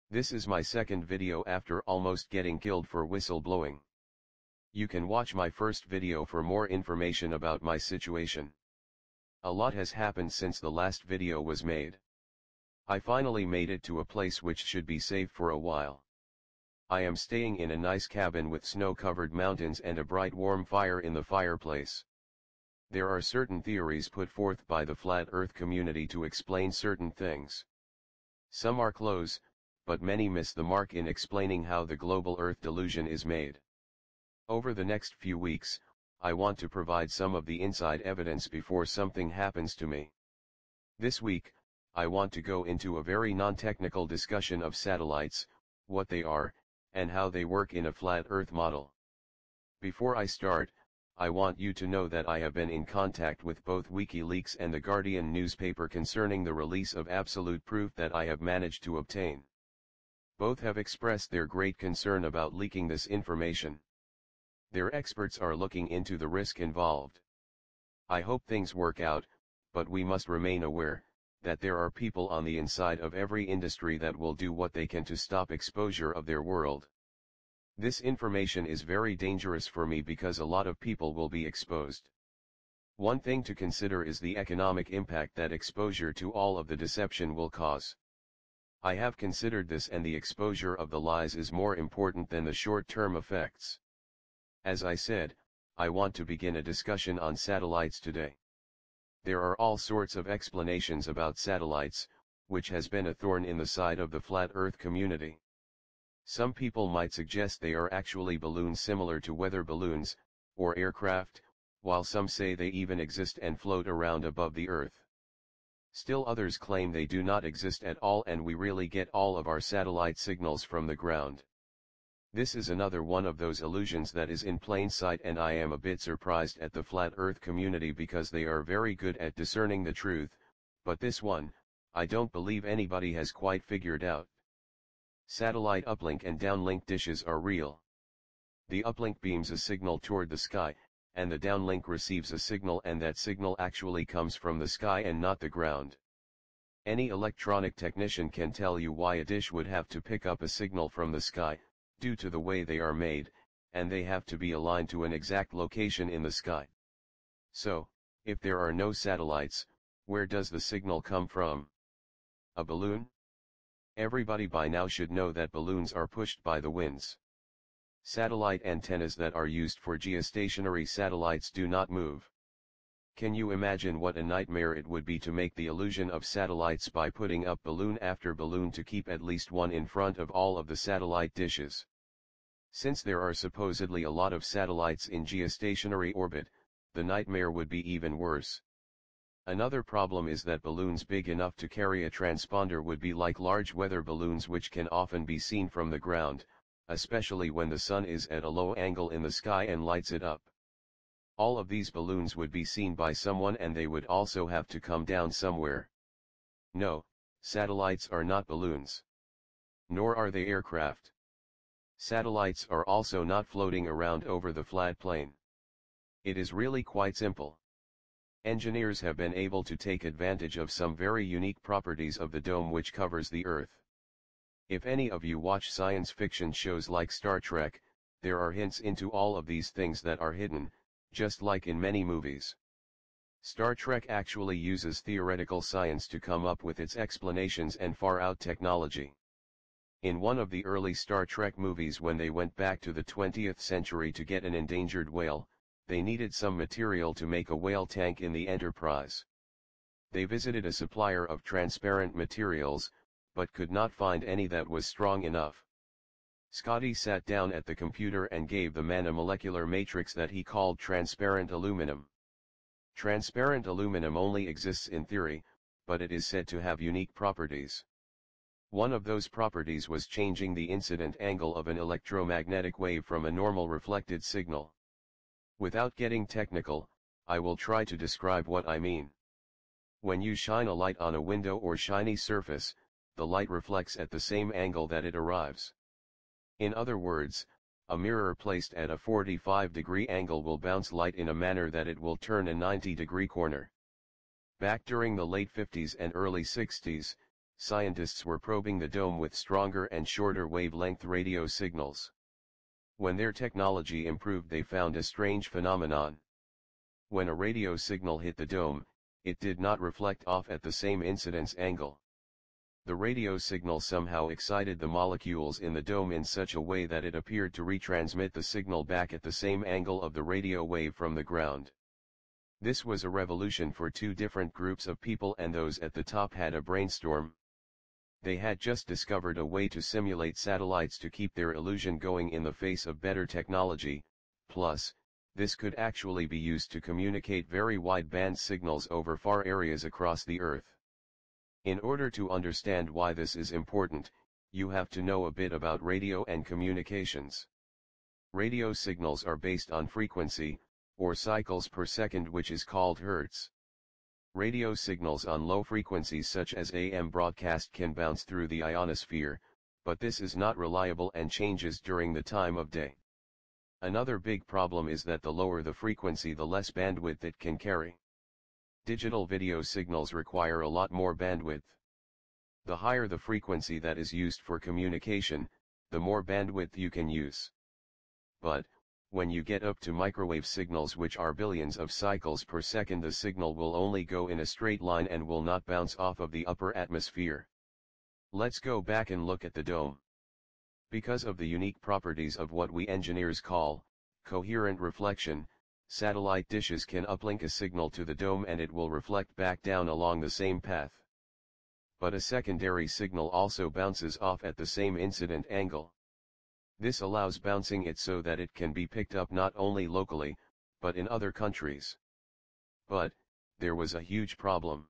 This is my second video after almost getting killed for whistleblowing. You can watch my first video for more information about my situation. A lot has happened since the last video was made. I finally made it to a place which should be safe for a while. I am staying in a nice cabin with snow-covered mountains and a bright warm fire in the fireplace. There are certain theories put forth by the flat earth community to explain certain things. Some are close, but many miss the mark in explaining how the global earth delusion is made. Over the next few weeks, I want to provide some of the inside evidence before something happens to me. This week, I want to go into a very non-technical discussion of satellites, what they are, and how they work in a flat earth model. Before I start, I want you to know that I have been in contact with both WikiLeaks and The Guardian newspaper concerning the release of absolute proof that I have managed to obtain. Both have expressed their great concern about leaking this information. Their experts are looking into the risk involved. I hope things work out, but we must remain aware that there are people on the inside of every industry that will do what they can to stop exposure of their world. This information is very dangerous for me because a lot of people will be exposed. One thing to consider is the economic impact that exposure to all of the deception will cause. I have considered this, and the exposure of the lies is more important than the short-term effects. As I said, I want to begin a discussion on satellites today. There are all sorts of explanations about satellites, which has been a thorn in the side of the flat earth community. Some people might suggest they are actually balloons similar to weather balloons, or aircraft, while some say they even exist and float around above the earth. Still others claim they do not exist at all and we really get all of our satellite signals from the ground. This is another one of those illusions that is in plain sight, and I am a bit surprised at the flat earth community because they are very good at discerning the truth, but this one, I don't believe anybody has quite figured out. Satellite uplink and downlink dishes are real. The uplink beams a signal toward the sky, and the downlink receives a signal, and that signal actually comes from the sky and not the ground. Any electronic technician can tell you why a dish would have to pick up a signal from the sky, due to the way they are made, and they have to be aligned to an exact location in the sky. So, if there are no satellites, where does the signal come from? A balloon? Everybody by now should know that balloons are pushed by the winds. Satellite antennas that are used for geostationary satellites do not move. Can you imagine what a nightmare it would be to make the illusion of satellites by putting up balloon after balloon to keep at least one in front of all of the satellite dishes? Since there are supposedly a lot of satellites in geostationary orbit, the nightmare would be even worse. Another problem is that balloons big enough to carry a transponder would be like large weather balloons, which can often be seen from the ground, especially when the sun is at a low angle in the sky and lights it up. All of these balloons would be seen by someone, and they would also have to come down somewhere. No, satellites are not balloons. Nor are they aircraft. Satellites are also not floating around over the flat plane. It is really quite simple. Engineers have been able to take advantage of some very unique properties of the dome which covers the Earth. If any of you watch science fiction shows like Star Trek, there are hints into all of these things that are hidden, just like in many movies. Star Trek actually uses theoretical science to come up with its explanations and far-out technology. In one of the early Star Trek movies, when they went back to the 20th century to get an endangered whale, they needed some material to make a whale tank in the Enterprise. They visited a supplier of transparent materials, but could not find any that was strong enough. Scotty sat down at the computer and gave the man a molecular matrix that he called transparent aluminum. Transparent aluminum only exists in theory, but it is said to have unique properties. One of those properties was changing the incident angle of an electromagnetic wave from a normal reflected signal. Without getting technical, I will try to describe what I mean. When you shine a light on a window or shiny surface, the light reflects at the same angle that it arrives. In other words, a mirror placed at a 45-degree angle will bounce light in a manner that it will turn a 90-degree corner. Back during the late 50s and early 60s, scientists were probing the dome with stronger and shorter wavelength radio signals. When their technology improved, they found a strange phenomenon. When a radio signal hit the dome, it did not reflect off at the same incidence angle. The radio signal somehow excited the molecules in the dome in such a way that it appeared to retransmit the signal back at the same angle of the radio wave from the ground. This was a revolution for two different groups of people, and those at the top had a brainstorm. They had just discovered a way to simulate satellites to keep their illusion going in the face of better technology, plus, this could actually be used to communicate very wide-band signals over far areas across the Earth. In order to understand why this is important, you have to know a bit about radio and communications. Radio signals are based on frequency, or cycles per second, which is called hertz. Radio signals on low frequencies such as AM broadcast can bounce through the ionosphere, but this is not reliable and changes during the time of day. Another big problem is that the lower the frequency, the less bandwidth it can carry. Digital video signals require a lot more bandwidth. The higher the frequency that is used for communication, the more bandwidth you can use. But, when you get up to microwave signals, which are billions of cycles per second, the signal will only go in a straight line and will not bounce off of the upper atmosphere. Let's go back and look at the dome. Because of the unique properties of what we engineers call coherent reflection, satellite dishes can uplink a signal to the dome and it will reflect back down along the same path. But a secondary signal also bounces off at the same incident angle. This allows bouncing it so that it can be picked up not only locally, but in other countries. But, there was a huge problem.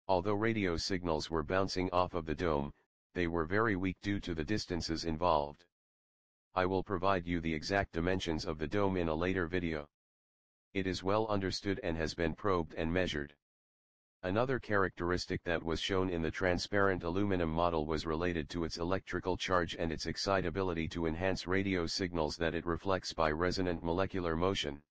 Although radio signals were bouncing off of the dome, they were very weak due to the distances involved. I will provide you the exact dimensions of the dome in a later video. It is well understood and has been probed and measured. Another characteristic that was shown in the transparent aluminum model was related to its electrical charge and its excitability to enhance radio signals that it reflects by resonant molecular motion.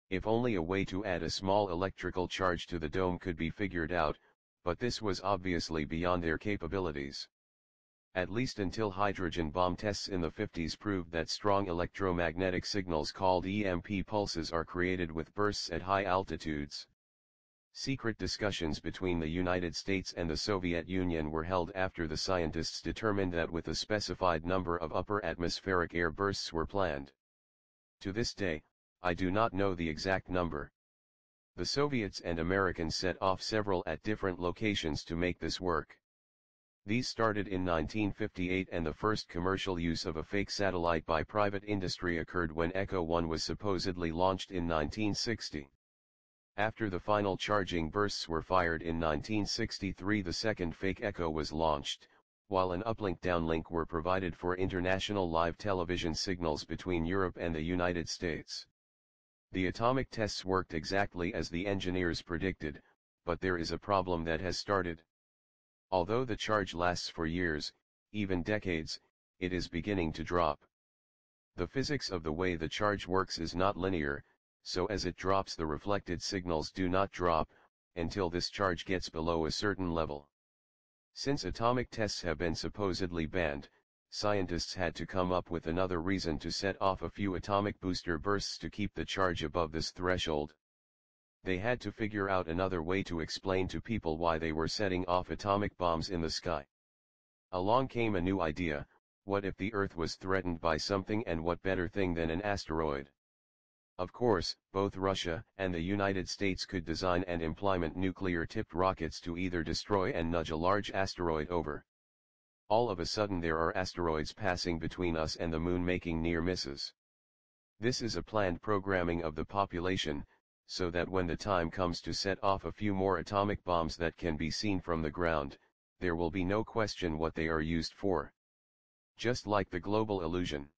If only a way to add a small electrical charge to the dome could be figured out, but this was obviously beyond their capabilities. At least until hydrogen bomb tests in the 50s proved that strong electromagnetic signals called EMP pulses are created with bursts at high altitudes. Secret discussions between the United States and the Soviet Union were held after the scientists determined that with a specified number of upper atmospheric air bursts were planned. To this day, I do not know the exact number. The Soviets and Americans set off several at different locations to make this work. These started in 1958, and the first commercial use of a fake satellite by private industry occurred when Echo 1 was supposedly launched in 1960. After the final charging bursts were fired in 1963, the second fake Echo was launched, while an uplink-downlink were provided for international live television signals between Europe and the United States. The atomic tests worked exactly as the engineers predicted, but there is a problem that has started. Although the charge lasts for years, even decades, it is beginning to drop. The physics of the way the charge works is not linear, so as it drops, the reflected signals do not drop, until this charge gets below a certain level. Since atomic tests have been supposedly banned, scientists had to come up with another reason to set off a few atomic booster bursts to keep the charge above this threshold. They had to figure out another way to explain to people why they were setting off atomic bombs in the sky. Along came a new idea: what if the Earth was threatened by something, and what better thing than an asteroid? Of course, both Russia and the United States could design and implement nuclear-tipped rockets to either destroy and nudge a large asteroid over. All of a sudden there are asteroids passing between us and the moon, making near misses. This is a planned programming of the population, so that when the time comes to set off a few more atomic bombs that can be seen from the ground, there will be no question what they are used for. Just like the global illusion.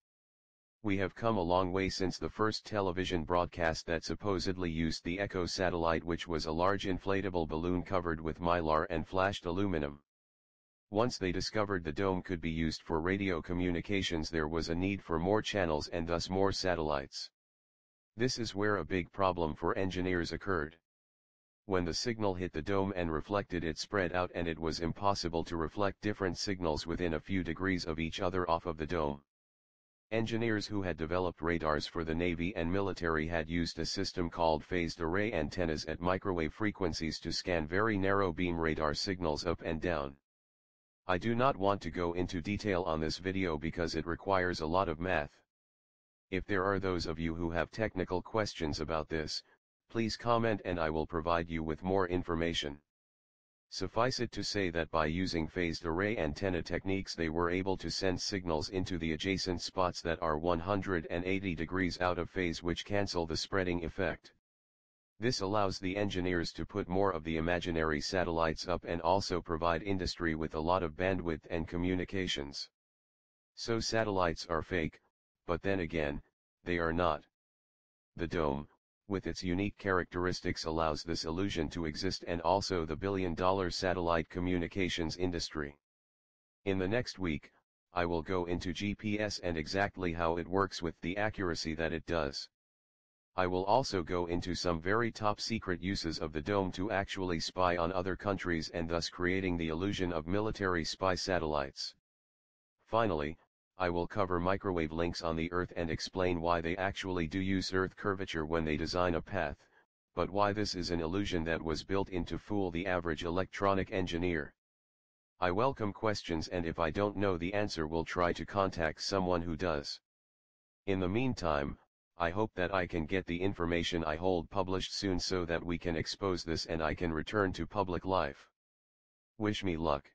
We have come a long way since the first television broadcast that supposedly used the Echo satellite, which was a large inflatable balloon covered with mylar and flashed aluminum. Once they discovered the dome could be used for radio communications, there was a need for more channels and thus more satellites. This is where a big problem for engineers occurred. When the signal hit the dome and reflected, it spread out and it was impossible to reflect different signals within a few degrees of each other off of the dome. Engineers who had developed radars for the Navy and military had used a system called phased array antennas at microwave frequencies to scan very narrow beam radar signals up and down. I do not want to go into detail on this video because it requires a lot of math. If there are those of you who have technical questions about this, please comment and I will provide you with more information. Suffice it to say that by using phased array antenna techniques they were able to send signals into the adjacent spots that are 180 degrees out of phase, which cancel the spreading effect. This allows the engineers to put more of the imaginary satellites up and also provide industry with a lot of bandwidth and communications. So satellites are fake, but then again, they are not. The dome, with its unique characteristics, allows this illusion to exist, and also the billion-dollar satellite communications industry. In the next week, I will go into GPS and exactly how it works with the accuracy that it does. I will also go into some very top-secret uses of the dome to actually spy on other countries and thus creating the illusion of military spy satellites. Finally, I will cover microwave links on the Earth and explain why they actually do use Earth curvature when they design a path, but why this is an illusion that was built in to fool the average electronic engineer. I welcome questions, and if I don't know the answer, will try to contact someone who does. In the meantime, I hope that I can get the information I hold published soon so that we can expose this and I can return to public life. Wish me luck.